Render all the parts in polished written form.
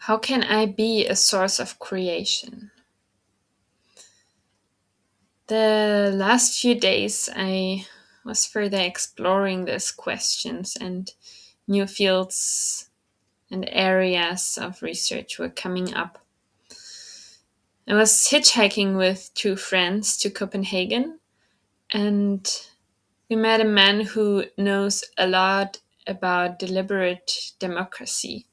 How can I be a source of creation? The last few days, I was further exploring these questions, and new fields and areas of research were coming up. I was hitchhiking with two friends to Copenhagen, and we met a man who knows a lot about deliberate democracy.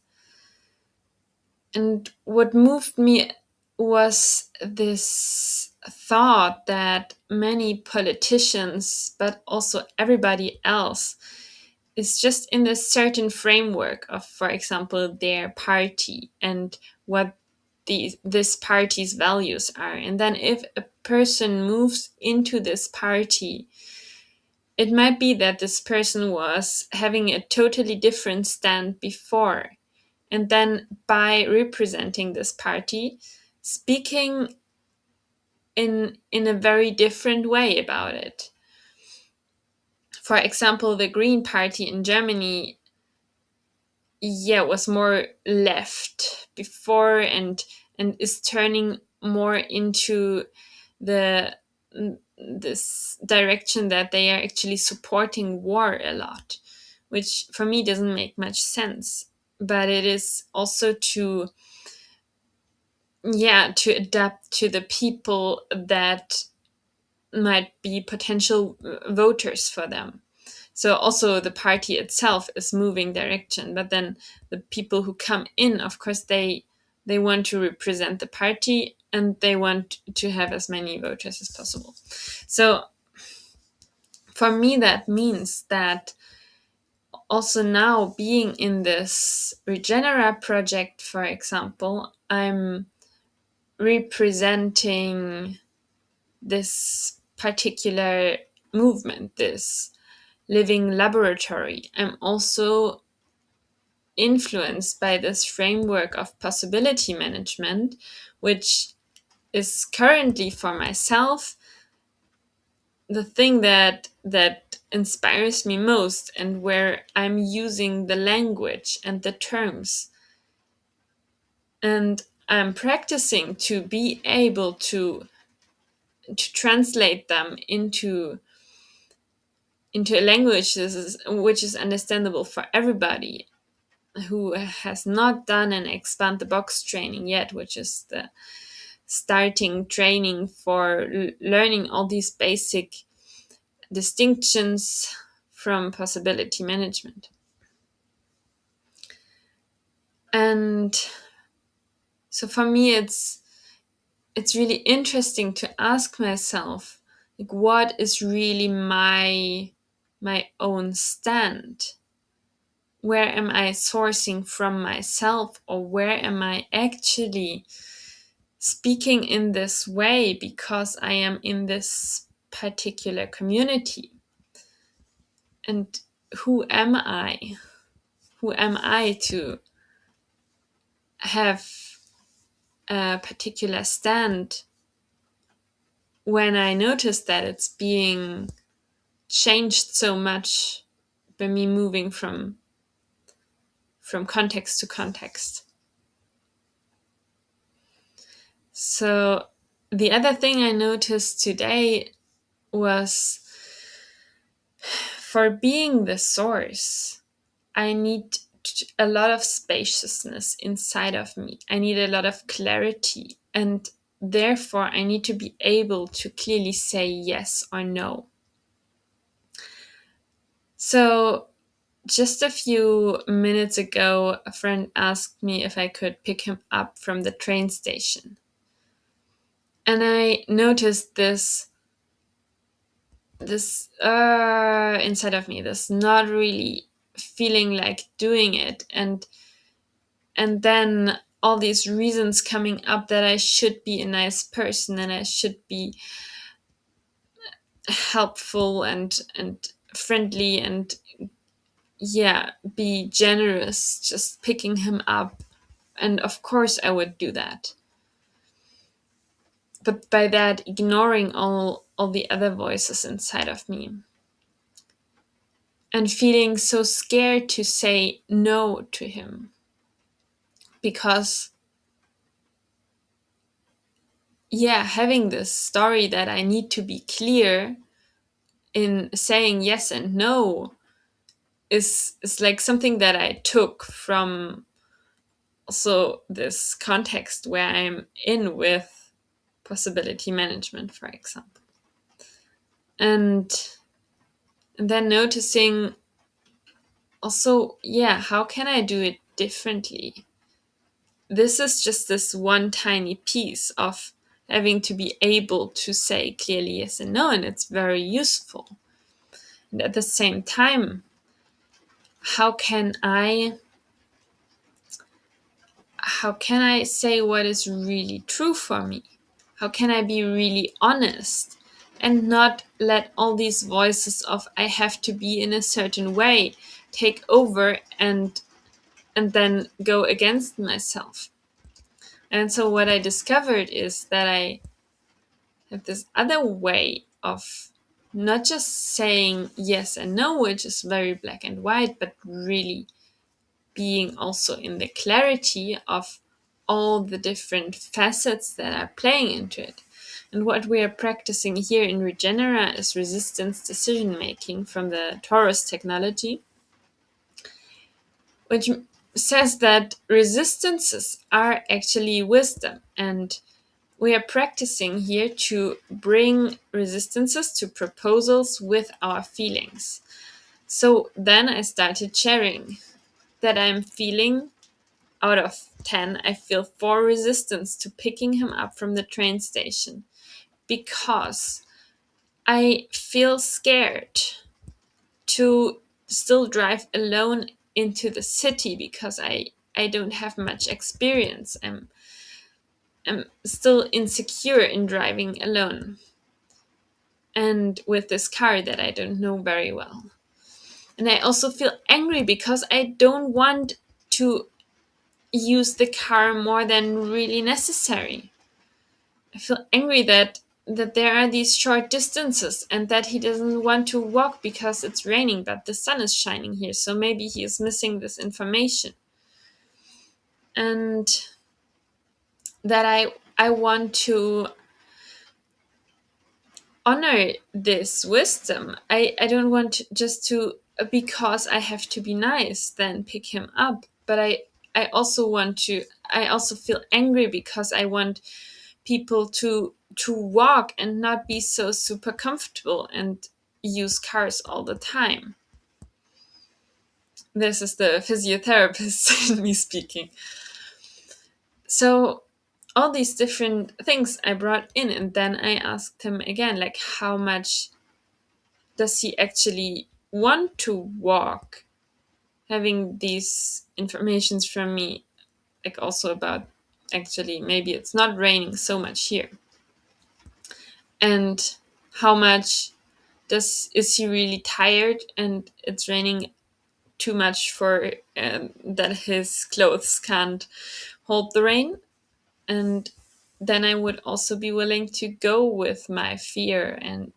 And what moved me was this thought that many politicians, but also everybody else, is just in this certain framework of, for example, their party and what this party's values are. And then if a person moves into this party, it might be that this person was having a totally different stand before. And then by representing this party, speaking in a very different way about it. For example, the Green Party in Germany, yeah, was more left before, and is turning more into the this direction that they are actually supporting war a lot, which for me doesn't make much sense. But it is also to, yeah, to adapt to the people that might be potential voters for them. So also the party itself is moving direction, but then the people who come in, of course, they want to represent the party, and they want to have as many voters as possible. So for me, that means that also now, being in this Regenera project, for example, I'm representing this particular movement, this living laboratory. I'm also influenced by this framework of possibility management, which is currently for myself the thing that inspires me most, and where I'm using the language and the terms, and I'm practicing to be able to translate them into a language which is understandable for everybody who has not done an expand the box training yet, which is the starting training for learning all these basic distinctions from possibility management. And so for me, it's really interesting to ask myself, like, what is really my own stand? Where am I sourcing from myself, or where am I actually speaking in this way because I am in this particular community? And who am I? Who am I to have a particular stand when I notice that it's being changed so much by me moving from context to context? So the other thing I noticed today was, for being the source, I need a lot of spaciousness inside of me. I need a lot of clarity. And therefore, I need to be able to clearly say yes or no. So, just a few minutes ago, a friend asked me if I could pick him up from the train station. And I noticed this inside of me, this not really feeling like doing it, and then all these reasons coming up that I should be a nice person, and I should be helpful and friendly, and, yeah, be generous, just picking him up. And of course I would do that, but by that ignoring all the other voices inside of me, and feeling so scared to say no to him. because yeah, having this story that I need to be clear in saying yes and no is like something that I took from also this context where I'm in with possibility management, for example. And then noticing also, yeah, how can I do it differently? This is just this one tiny piece of having to be able to say clearly yes and no, and it's very useful. And at the same time, how can I say what is really true for me? How can I be really honest and not let all these voices of I have to be in a certain way take over and then go against myself? And so what I discovered is that I have this other way of not just saying yes and no, which is very black and white, but really being also in the clarity of all the different facets that are playing into it. And what we are practicing here in Regenera is resistance decision making from the Taurus technology, which says that resistances are actually wisdom. And we are practicing here to bring resistances to proposals with our feelings. So then I started sharing that I'm feeling out of 10, I feel 4 resistance to picking him up from the train station because I feel scared to still drive alone into the city because I don't have much experience. I'm still insecure in driving alone and with this car that I don't know very well. And I also feel angry because I don't want to use the car more than really necessary. I feel angry that there are these short distances and that he doesn't want to walk because it's raining, but the sun is shining here. So maybe he is missing this information. And that I want to honor this wisdom. I don't want just to because I have to be nice then pick him up. But I also want to I also feel angry because I want people to walk and not be so super comfortable and use cars all the time. This is the physiotherapist in me speaking. So all these different things I brought in, and then I asked him again, like, how much does he actually want to walk? Having these informations from me, like also about actually maybe it's not raining so much here, and how much is he really tired and it's raining too much for that his clothes can't hold the rain. And then I would also be willing to go with my fear and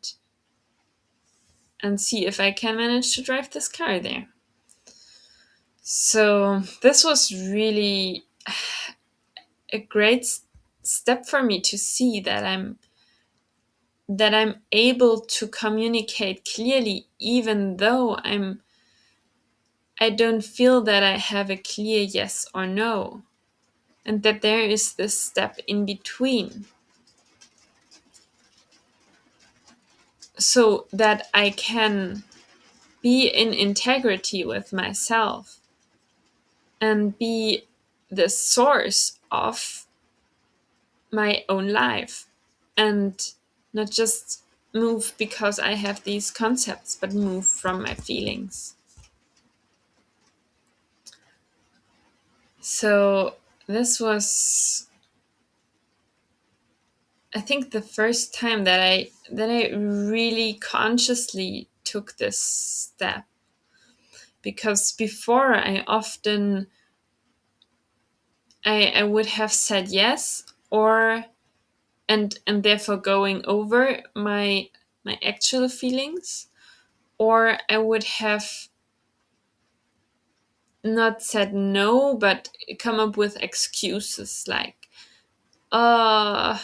see if I can manage to drive this car there. So this was really a great step for me to see that I'm able to communicate clearly even though I don't feel that I have a clear yes or no, and that there is this step in between so that I can be in integrity with myself and be the source of my own life and not just move because I have these concepts, but move from my feelings. So this was, I think, the first time that I really consciously took this step, because before I would have said yes, or and therefore going over my actual feelings, or I would have not said no, but come up with excuses like, uh,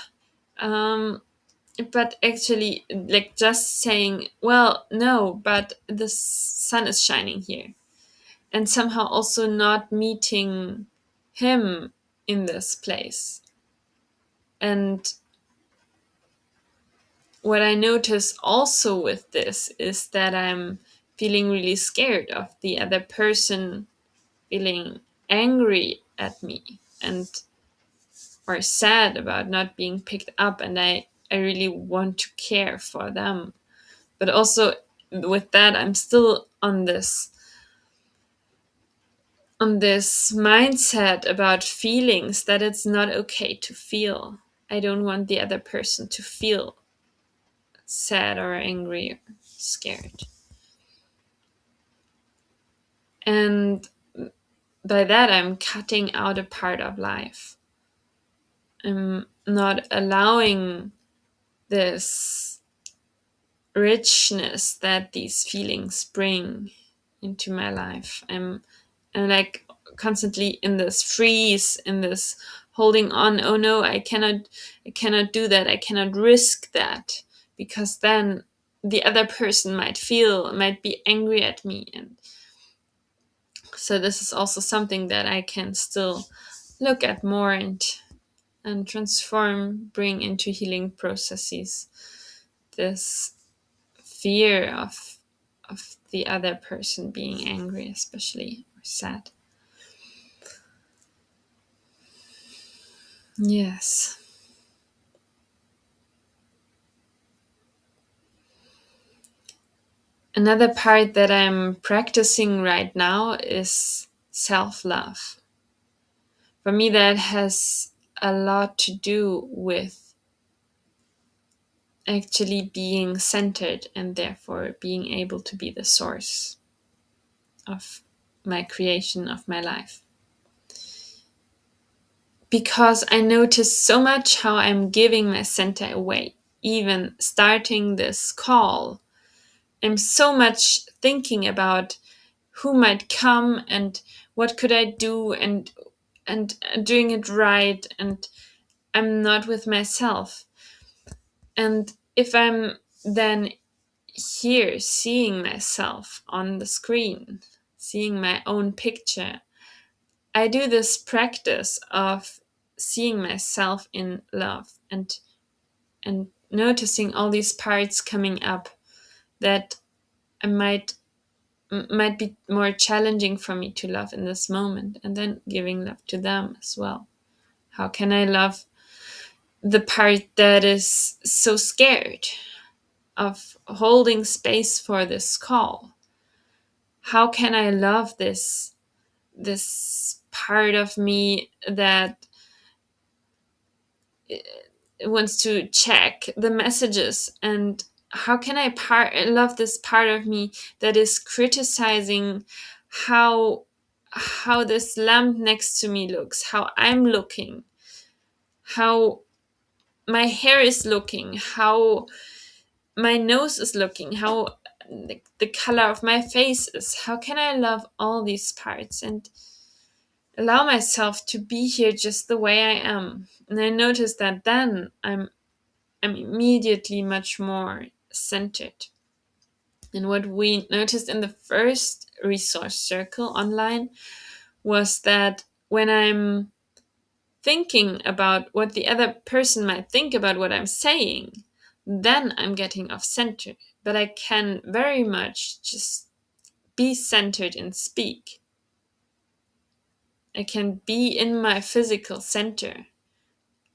um, but actually, like just saying, well, no, but the sun is shining here. And somehow also not meeting him in this place. And what I notice also with this is that I'm feeling really scared of the other person feeling angry at me and or sad about not being picked up, and I really want to care for them. But also with that, I'm still on this mindset about feelings, that it's not okay to feel. I don't want the other person to feel sad or angry or scared. And by that, I'm cutting out a part of life. I'm not allowing this richness that these feelings bring into my life. I'm like constantly in this freeze, in this holding on. Oh no, I cannot do that. I cannot risk that, because then the other person might be angry at me. And so this is also something that I can still look at more and transform, bring into healing processes. This fear of the other person being angry, especially, or sad. Yes. Another part that I'm practicing right now is self love. For me, that has a lot to do with actually being centered and therefore being able to be the source of my creation, of my life. Because I notice so much how I'm giving my center away. Even starting this call, I'm so much thinking about who might come and what could I do, and doing it right, and I'm not with myself. And if I'm then here seeing myself on the screen, seeing my own picture, I do this practice of seeing myself in love, and noticing all these parts coming up that I might be more challenging for me to love in this moment, and then giving love to them as well. How can I love the part that is so scared of holding space for this call? How can I love this part of me that wants to check the messages? And how can I love this part of me that is criticizing how this lamp next to me looks, how I'm looking, how my hair is looking, how my nose is looking, how the color of my face is? How can I love all these parts and allow myself to be here just the way I am? And I notice that then I'm immediately much more centered. And what we noticed in the first resource circle online was that when I'm thinking about what the other person might think about what I'm saying, then I'm getting off center. But I can very much just be centered and speak. I can be in my physical center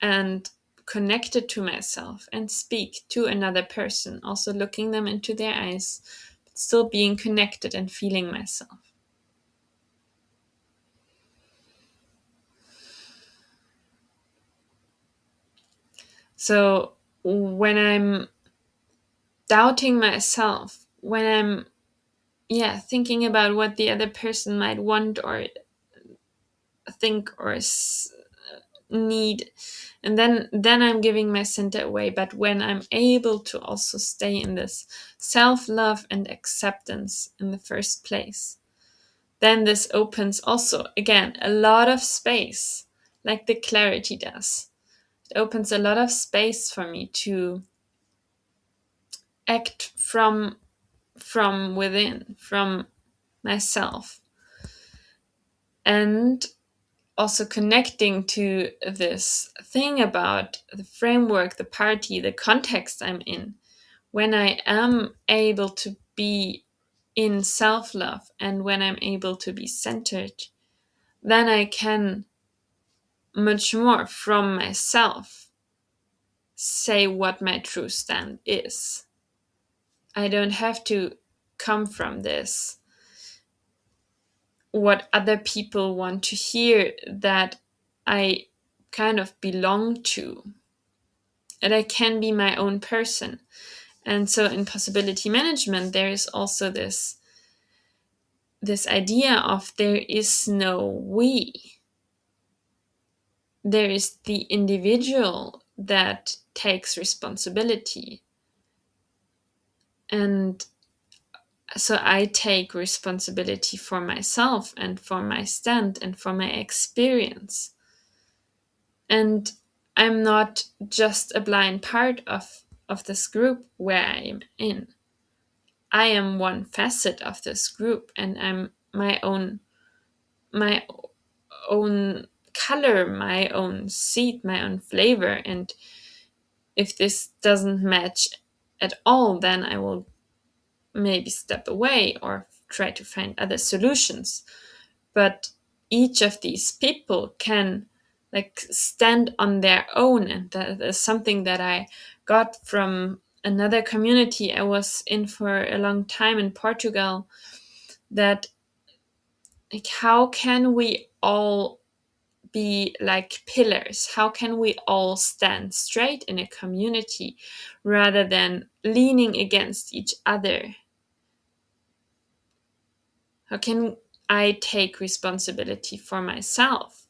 and connected to myself and speak to another person, also looking them into their eyes, but still being connected and feeling myself. So when I'm doubting myself, when I'm thinking about what the other person might want or think or need, and then I'm giving my center away. But when I'm able to also stay in this self-love and acceptance in the first place, then this opens also, again, a lot of space, like the clarity does. It opens a lot of space for me to act from within, from myself. And also connecting to this thing about the framework, the party, the context I'm in, when I am able to be in self love and when I'm able to be centered, then I can much more from myself say what my true stand is. I don't have to come from this, what other people want to hear that I kind of belong to, and I can be my own person. And so in possibility management, there is also this idea of there is no we. There is the individual that takes responsibility. And so I take responsibility for myself and for my stand and for my experience. And I'm not just a blind part of this group where I am in. I am one facet of this group, and I'm my own color, my own seed, my own flavor. And if this doesn't match at all, then I will maybe step away or try to find other solutions. But each of these people can like stand on their own, and that is something that I got from another community I was in for a long time in Portugal, that like how can we all be like pillars? How can we all stand straight in a community rather than leaning against each other? How can I take responsibility for myself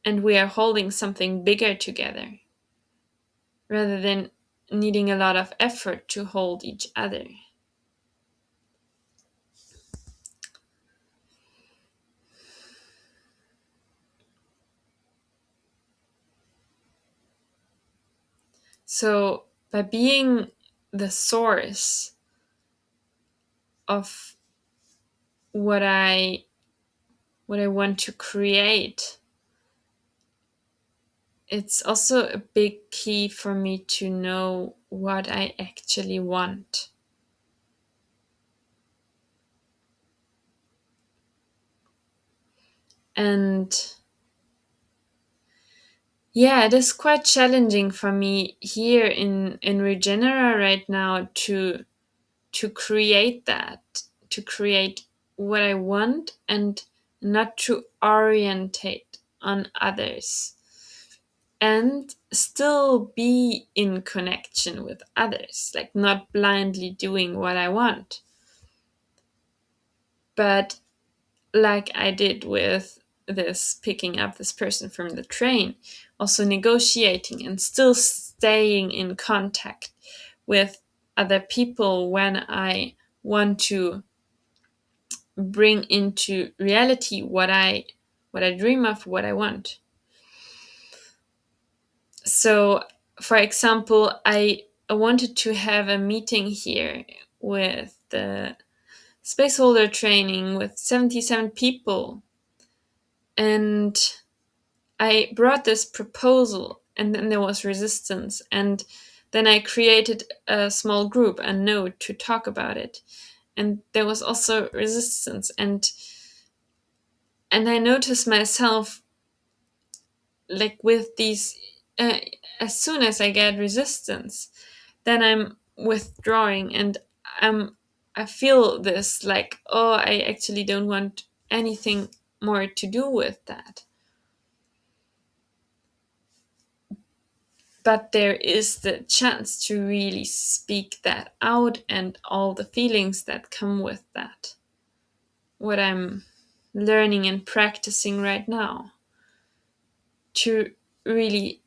and we are holding something bigger together rather than needing a lot of effort to hold each other? So, by being the source of what I what I want to create, it's also a big key for me to know what I actually want. And yeah, it is quite challenging for me here in Regenera right now to create that, to create what I want and not to orientate on others and still be in connection with others, like not blindly doing what I want, but like I did with this picking up this person from the train, also negotiating and still staying in contact with other people when I want to bring into reality what I dream of, what I want. So, for example, I wanted to have a meeting here with the spaceholder training with 77 people, and I brought this proposal, and then there was resistance, and then I created a small group, a node, to talk about it, and there was also resistance, and I noticed myself like with these, uh, as soon as I get resistance, then I'm withdrawing, and I'm I feel this like, oh, I actually don't want anything more to do with that. But there is the chance to really speak that out and all the feelings that come with that. What I'm learning and practicing right now, to really,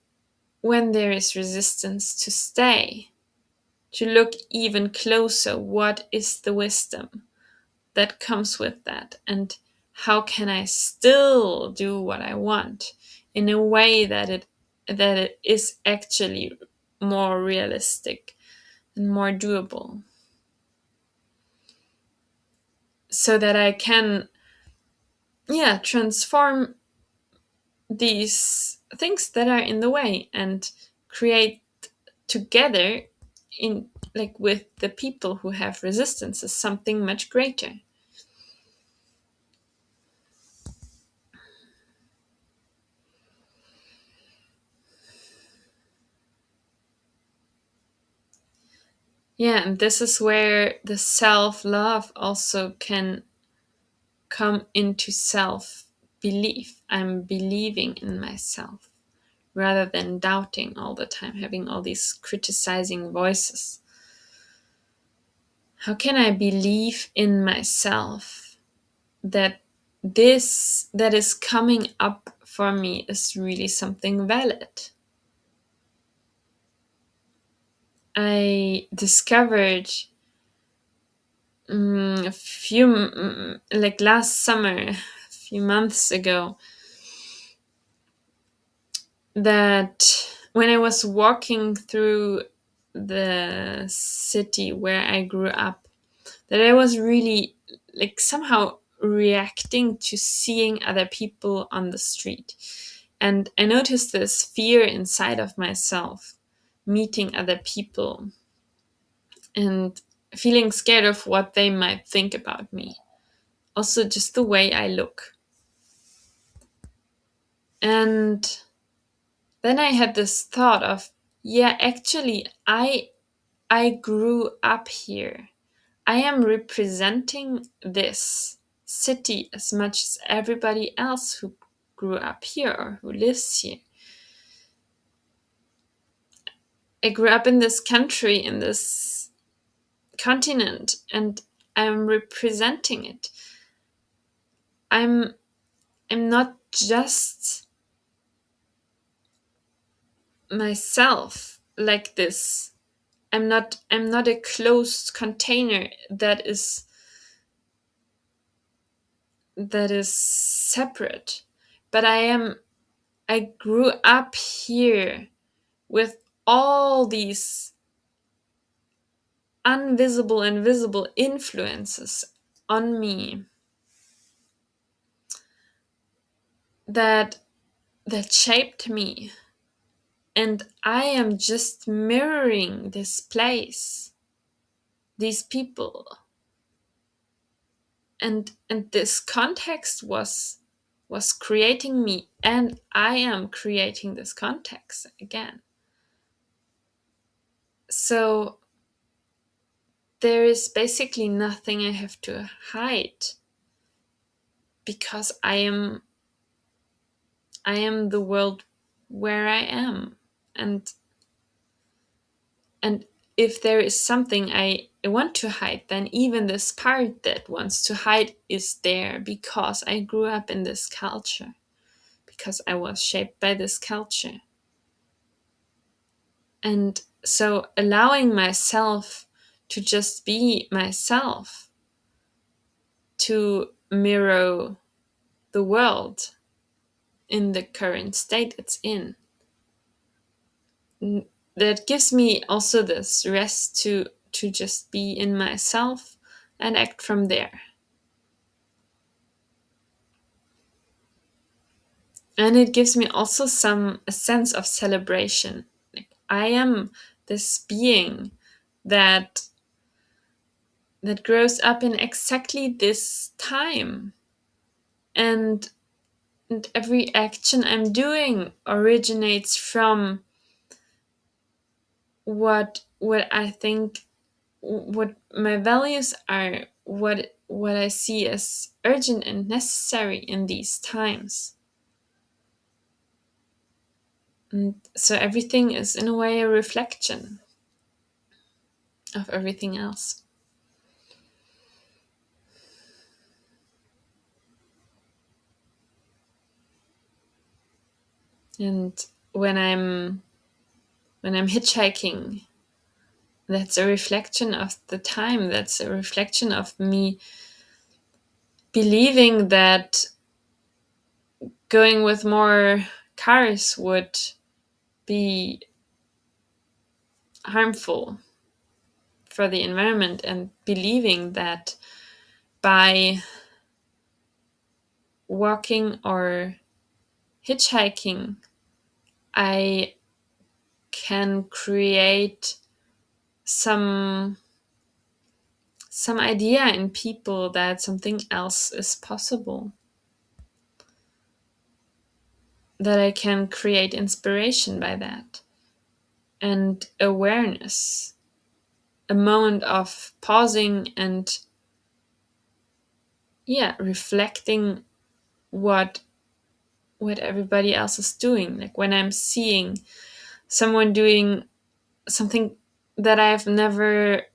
when there is resistance, to stay, to look even closer. What is the wisdom? that comes with that, and how can I still do what I want in a way that it is actually more realistic and more doable, so that I can, yeah, transform these things that are in the way and create together, in like with the people who have resistances, something much greater. Yeah, and this is where the self love also can come into self belief. I'm believing in myself rather than doubting all the time, having all these criticizing voices. How can I believe in myself that this that is coming up for me is really something valid? I discovered a few like last summer, a few months ago, that when I was walking through the city where I grew up, that I was really like somehow reacting to seeing other people on the street. And I noticed this fear inside of myself, meeting other people and feeling scared of what they might think about me. Also, just the way I look. And then I had this thought of, yeah, actually, I grew up here. I am representing this city as much as everybody else who grew up here or who lives here. I grew up in this country, in this continent, and I'm representing it. I'm I'm not just myself like this. I'm not a closed container that is separate. But I grew up here with all these invisible and visible influences on me that shaped me, and I am just mirroring this place, these people, and this context was creating me, and I am creating this context again. So there is basically nothing I have to hide, because I am the world where I am. And and if there is something I want to hide, then even this part that wants to hide is there, because I grew up in this culture, because I was shaped by this culture. And so allowing myself to just be myself, to mirror the world in the current state it's in, that gives me also this rest to just be in myself and act from there. And it gives me also a sense of celebration. Like, I am this being that grows up in exactly this time, and every action I'm doing originates from what I think, what my values are, what I see as urgent and necessary in these times. And so everything is in a way a reflection of everything else. And when I'm hitchhiking, that's a reflection of the time. That's a reflection of me believing that going with more cars would be harmful for the environment, and believing that by walking or hitchhiking, I can create some idea in people that something else is possible, that I can create inspiration by that, and awareness, a moment of pausing and reflecting what everybody else is doing. Like when I'm seeing someone doing something that I've never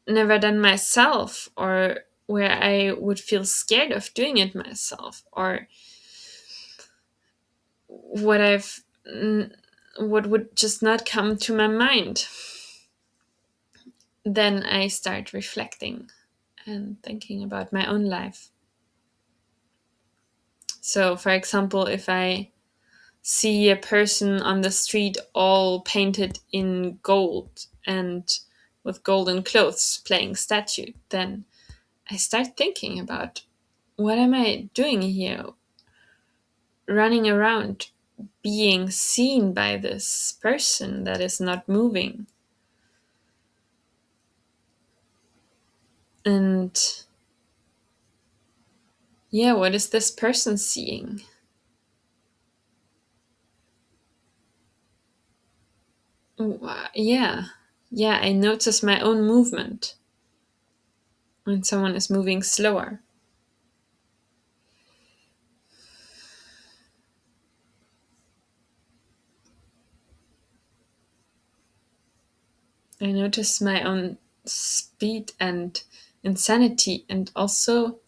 done myself, or where I would feel scared of doing it myself, or what what would just not come to my mind, then I start reflecting and thinking about my own life. So, for example, if I see a person on the street all painted in gold and with golden clothes playing statue, then I start thinking about, what am I doing here? Running around, being seen by this person that is not moving. And what is this person seeing? Yeah, I notice my own movement when someone is moving slower. I notice my own speed and insanity, and also,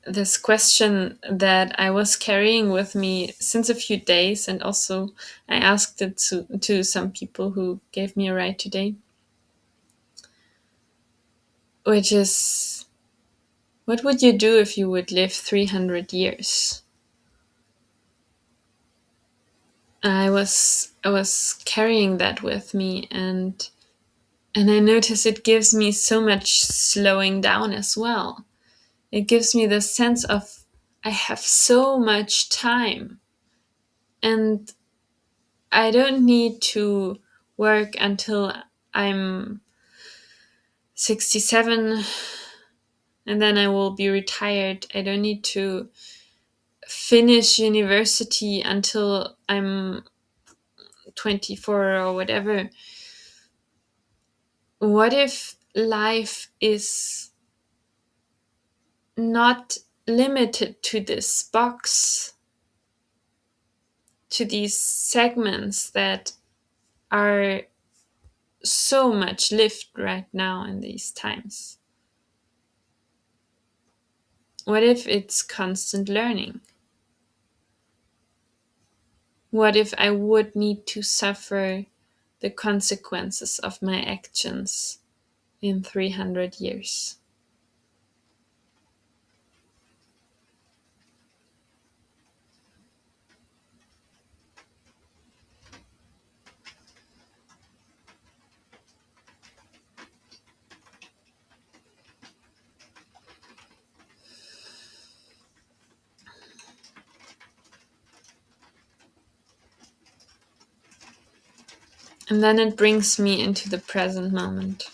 this question that I was carrying with me since a few days, and also I asked it to some people who gave me a ride today, which is, what would you do if you would live 300 years? I was carrying that with me, and I notice it gives me so much slowing down as well. It gives me the sense of, I have so much time, and I don't need to work until I'm 67 and then I will be retired. I don't need to finish university until I'm 24 or whatever. What if life is not limited to this box, to these segments that are so much lived right now in these times? What if it's constant learning? What if I would need to suffer the consequences of my actions in 300 years? And then it brings me into the present moment,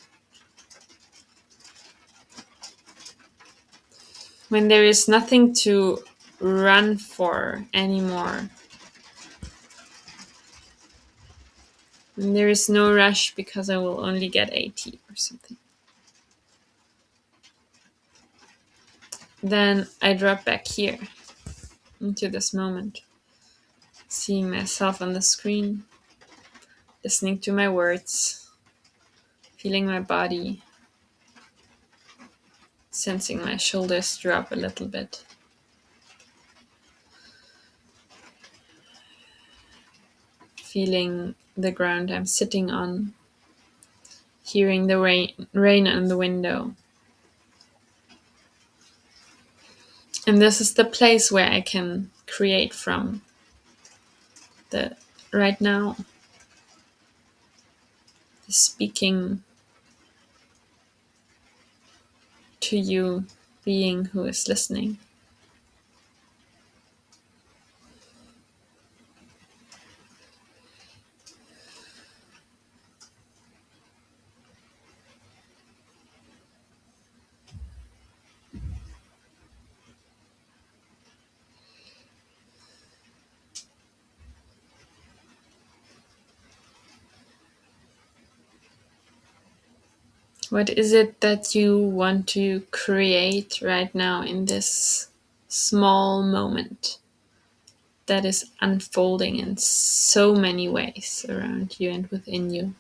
when there is nothing to run for anymore. And there is no rush because I will only get 80 or something. Then I drop back here into this moment, seeing myself on the screen, listening to my words, feeling my body, sensing my shoulders drop a little bit. feeling the ground I'm sitting on, hearing the rain on the window. And this is the place where I can create from. The right now, speaking to you, being who is listening. What is it that you want to create right now in this small moment that is unfolding in so many ways around you and within you?